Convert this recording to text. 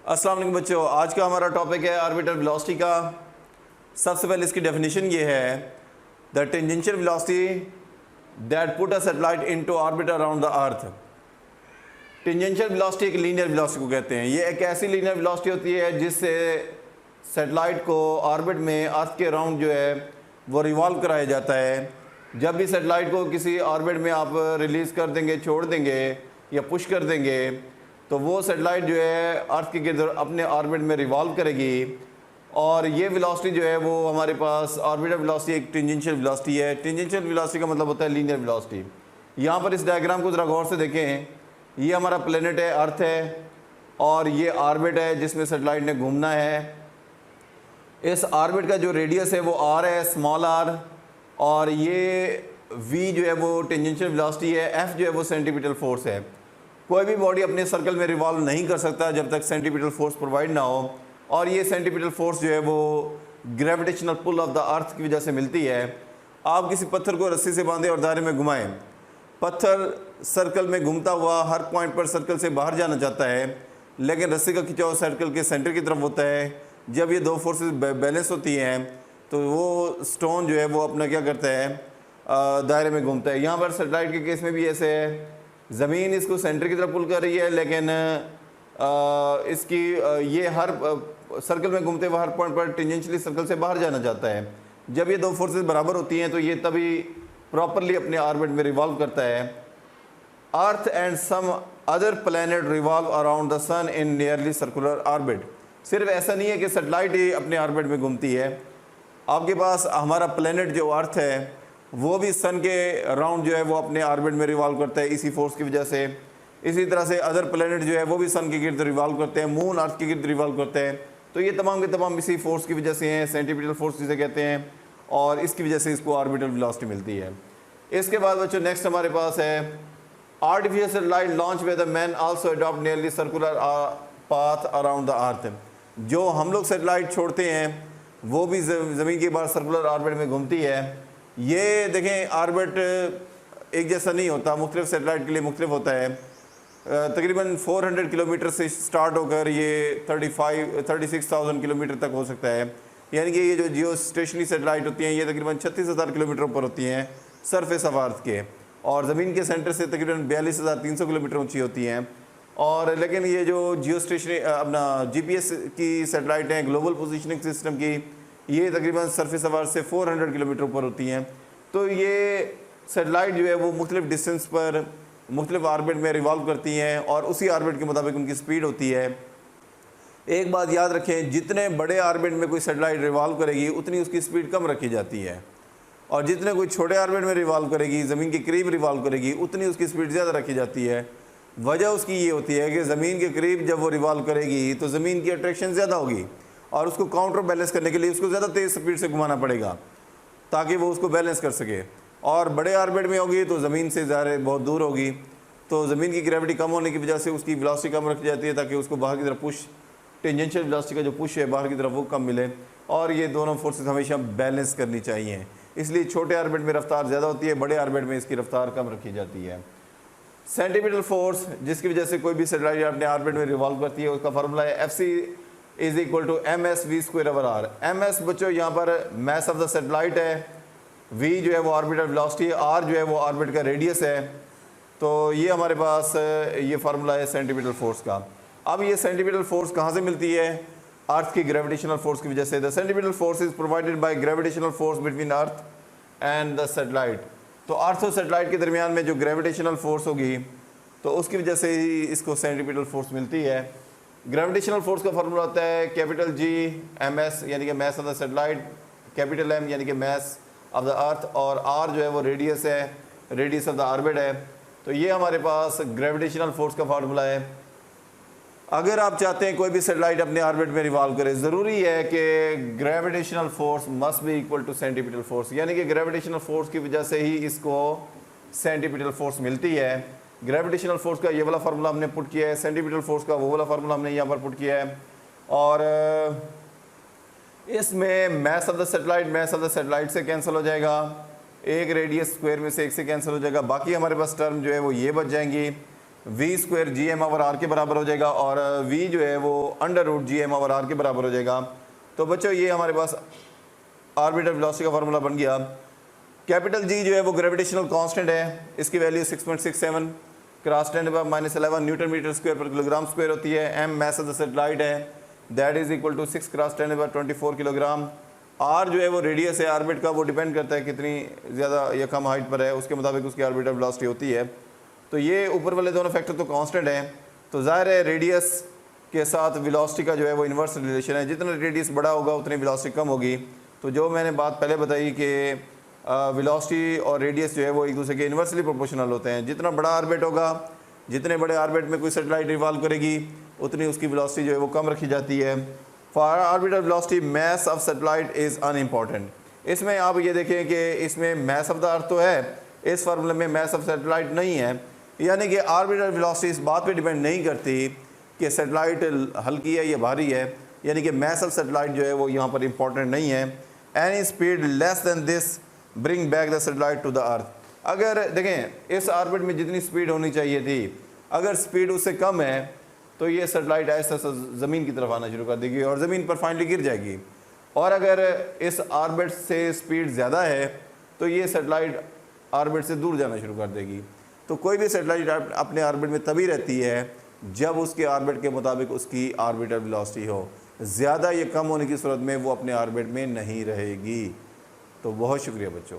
अस्सलाम वालेकुम बच्चों, आज का हमारा टॉपिक है ऑर्बिटल वेलोसिटी का। सबसे पहले इसकी डेफिनेशन ये है, the tangential velocity that put a satellite into orbit around the earth. Tangential velocity एक लीनियर वेलोसिटी को कहते हैं। ये एक ऐसी लीनियर वेलोसिटी होती है जिससे सैटेलाइट को ऑर्बिट में अर्थ के अराउंड जो है वो रिवॉल्व कराया जाता है। जब भी सैटेलाइट को किसी ऑर्बिट में आप रिलीज़ कर देंगे, छोड़ देंगे या पुश कर देंगे, तो वो सैटेलाइट जो है अर्थ के गिर्द अपने ऑर्बिट में रिवॉल्व करेगी। और ये वेलोसिटी जो है वो हमारे पास ऑर्बिटल वेलोसिटी एक टेंजेंशियल वेलोसिटी है। टेंजेंशियल वेलोसिटी का मतलब होता है लीनियर वेलोसिटी। यहाँ पर इस डायग्राम को ज़रा गौर से देखें। ये हमारा प्लेनेट है, अर्थ है, और ये ऑर्बिट है जिसमें सैटेलाइट ने घूमना है। इस ऑर्बिट का जो रेडियस है वो आर है, स्मॉल आर, और ये वी जो है वो टेंजेंशियल वेलोसिटी है, एफ जो है वो सेंटीमीटर फोर्स है। कोई भी बॉडी अपने सर्कल में रिवॉल्व नहीं कर सकता जब तक सेंटीमीटर फोर्स प्रोवाइड ना हो, और ये सेंटीमीटर फोर्स जो है वो gravitational pull of the earth की वजह से मिलती है। आप किसी पत्थर को रस्सी से बांधें और दायरे में घुमाएं, पत्थर सर्कल में घूमता हुआ हर पॉइंट पर सर्कल से बाहर जाना चाहता है, लेकिन रस्सी का खिंचाव सर्कल के सेंटर की तरफ होता है। जब ये दो फोर्सेस बैलेंस होती हैं तो वो स्टोन जो है वो अपना क्या करता है, दायरे में घूमता है। यहाँ पर सैटेलाइट के केस में भी ऐसे है, ज़मीन इसको सेंटर की तरफ पुल कर रही है, लेकिन इसकी ये हर सर्कल में घूमते हुए हर पॉइंट पर टेंजेंशियली सर्कल से बाहर जाना चाहता है। जब ये दो फोर्सेस बराबर होती हैं तो ये तभी प्रॉपरली अपने ऑर्बिट में रिवॉल्व करता है। Earth and some other planet revolve around the sun in nearly circular orbit. सिर्फ ऐसा नहीं है कि सैटेलाइट ही अपने ऑर्बिट में घूमती है, आपके पास हमारा प्लैनेट जो अर्थ है वो भी सन के अराउंड जो है वो अपने ऑर्बिट में रिवॉल्व करता है इसी फोर्स की वजह से। इसी तरह से अदर प्लैनेट जो है वो भी सन के गिर्द रिवॉल्व करते हैं, मून अर्थ के गिर्द रिवॉल्व करते हैं। तो ये तमाम के तमाम इसी फोर्स की वजह से हैं, सेंटीमीटर फोर्स जिसे कहते हैं, और इसकी वजह से इसको ऑर्बिटल वेलोसिटी मिलती है। इसके बाद बच्चों नेक्स्ट हमारे पास है artificial satellite launch with the man also adopt nearly circular path around the earth. जो हम लोग सैटेलाइट छोड़ते हैं वो भी ज़मीन के बाहर सर्कुलर ऑर्बिट में घूमती है। ये देखें, ऑर्बिट एक जैसा नहीं होता, मुख्तलिफ सैटेलाइट के लिए मुख्तलिफ होता है। तकरीबन 400 किलोमीटर से स्टार्ट होकर ये 36,000 किलोमीटर तक हो सकता है। यानी कि ये जो जियो स्टेशनरी सैटेलाइट होती हैं ये तकरीबन 36,000 किलोमीटर ऊपर होती हैं सरफेस ऑफ अर्थ के, और ज़मीन के सेंटर से तकरीबन 42,300 किलोमीटर ऊंची होती हैं। और लेकिन ये जो जियो स्टेशनरी अपना GPS की सैटेलाइट हैं, ग्लोबल पोजीशनिंग सिस्टम की, ये तकरीबन सरफेस ऑफ अर्थ से 400 किलोमीटर ऊपर होती हैं। तो ये सैटेलाइट जो है वो मुख्तलिफ डिस्टेंस पर मुख्तलिफ ऑर्बिट में रिवॉल्व करती हैं, और उसी ऑर्बिट के मुताबिक उनकी स्पीड होती है। एक बात याद रखें, जितने बड़े ऑर्बिट में कोई सैटेलाइट रिवॉल्व करेगी उतनी उसकी स्पीड कम रखी जाती है, और जितने कोई छोटे ऑर्बिट में रिवॉल्व करेगी, ज़मीन के करीब रिवॉल्व करेगी, उतनी उसकी स्पीड ज़्यादा रखी जाती है। वजह उसकी ये होती है कि ज़मीन के करीब जब वो रिवॉल्व करेगी तो ज़मीन की अट्रैक्शन ज़्यादा होगी, और उसको काउंटर बैलेंस करने के लिए उसको ज़्यादा तेज़ स्पीड से घुमाना पड़ेगा ताकि वो उसको बैलेंस कर सके। और बड़े ऑर्बिट में होगी तो ज़मीन से ज़्यादा बहुत दूर होगी, तो ज़मीन की ग्रेविटी कम होने की वजह से उसकी वेलोसिटी कम रखी जाती है ताकि उसको बाहर की तरफ पुश, टेंजेंशियल वेलोसिटी का जो पुश है बाहर की तरफ वो कम मिले, और ये दोनों फोर्सेस हमेशा बैलेंस करनी चाहिए। इसलिए छोटे ऑर्बिट में रफ्तार ज़्यादा होती है, बड़े ऑर्बिट में इसकी रफ्तार कम रखी जाती है। सेंटीमीटर फोर्स जिसकी वजह से कोई भी सैटेलाइट अपने ऑर्बिट में रिवॉल्व करती है, उसका फार्मूला है Fc = ms/v²/r। ms बच्चों यहाँ पर मैस ऑफ द सैटेलाइट है, v जो है वो ऑर्बिटल वेलोसिटी है, r जो है वो ऑर्बिट का रेडियस है। तो ये हमारे पास ये फार्मूला है सेंटीमीटर फोर्स का। अब ये सेंटीमीटर फोर्स कहाँ से मिलती है? अर्थ की ग्रेविटेशनल फोर्स की वजह से। The centimetre force is provided by gravitational force between earth and the satellite. तो अर्थ और सैटेलाइट के दरमियान में जो ग्रेविटेशनल फोर्स होगी तो उसकी वजह से ही इसको सेंटीमीटर फोर्स मिलती है। ग्रेविटेशनल फोर्स का फार्मूला होता है G ms यानी कि mess of the satellite, M यानी कि मैस ऑफ द अर्थ, और r जो है वो रेडियस है, रेडियस ऑफ द ऑर्बिट है। तो ये हमारे पास ग्रेविटेशनल फोर्स का फार्मूला है। अगर आप चाहते हैं कोई भी सैटेलाइट अपने ऑर्बिट में रिवॉल्व करे, ज़रूरी है कि gravitational force must be equal two centimetre force, यानी कि ग्रेविटेशनल फोर्स की वजह से ही इसको सेंटीमीटर फोर्स मिलती है। ग्रेविटेशनल फोर्स का ये वाला फार्मूला हमने पुट किया है, सेंटीमीटर फोर्स का वो वाला फार्मूला हमने यहाँ पर पुट किया है, और इसमें मैस ऑफ द सैटेलाइट से कैंसिल हो जाएगा, एक रेडियस स्क्वायर में से एक से कैंसिल हो जाएगा, बाकी हमारे पास टर्म जो है वो ये बच जाएंगी। V square G M over R के बराबर हो जाएगा और वी जो है वो under root G M over R के बराबर हो जाएगा। तो बच्चों ये हमारे पास ऑर्बिटल वेलोसिटी का फार्मूला बन गया। कैपिटल जी जो है वो ग्रेविटेशनल कांस्टेंट है, इसकी value 6.67 cross 10⁻11 newton metre square पर किलोग्राम स्क्वायर होती है। M mass of the satellite है, that is equal to 6 cross 10⁻24 kilogram. R जो है वो रेडियस है ऑर्बिट का, वो डिपेंड करता है कितनी ज़्यादा या कम हाइट पर है, उसके मुताबिक उसकी ऑर्बिटल वेलोसिटी होती है। तो ये ऊपर वाले दोनों फैक्टर तो कांस्टेंट हैं, तो ज़ाहिर है रेडियस के साथ वेलोसिटी का जो है वो इन्वर्स रिलेशन है, जितना रेडियस बड़ा होगा उतनी वेलोसिटी कम होगी। तो जो मैंने बात पहले बताई कि वेलोसिटी और रेडियस जो है वो एक दूसरे के इन्वर्सली प्रोपोर्शनल होते हैं। जितना बड़ा ऑर्बिट होगा, जितने बड़े ऑर्बिट में कोई सैटेलाइट रिवॉल्व करेगी, उतनी उसकी वेलोसिटी जो है वो कम रखी जाती है। For orbital velocity mass of satellite is unimportant. इसमें आप ये देखें कि इसमें मैस ऑफ द अर्थ तो है, इस फार्मूले में मैस ऑफ सैटेलाइट नहीं है, यानी कि ऑर्बिटल वेलोसिटी इस बात पे डिपेंड नहीं करती कि सैटेलाइट हल्की है या भारी है, यानी कि मैस ऑफ सैटेलाइट जो है वो यहाँ पर इंपॉर्टेंट नहीं है। Any speed less than this bring back the satellite to the earth. अगर देखें इस ऑर्बिट में जितनी स्पीड होनी चाहिए थी, अगर स्पीड उससे कम है तो ये सैटेलाइट ऐसा ज़मीन की तरफ आना शुरू कर देगी और ज़मीन पर फाइनली गिर जाएगी। और अगर इस ऑर्बिट से स्पीड ज़्यादा है तो ये सैटेलाइट ऑर्बिट से दूर जाना शुरू कर देगी। तो कोई भी सैटेलाइट अपने ऑर्बिट में तभी रहती है जब उसके ऑर्बिट के मुताबिक उसकी ऑर्बिटल वेलोसिटी हो। ज़्यादा या कम होने की सूरत में वो अपने ऑर्बिट में नहीं रहेगी। तो बहुत शुक्रिया बच्चों।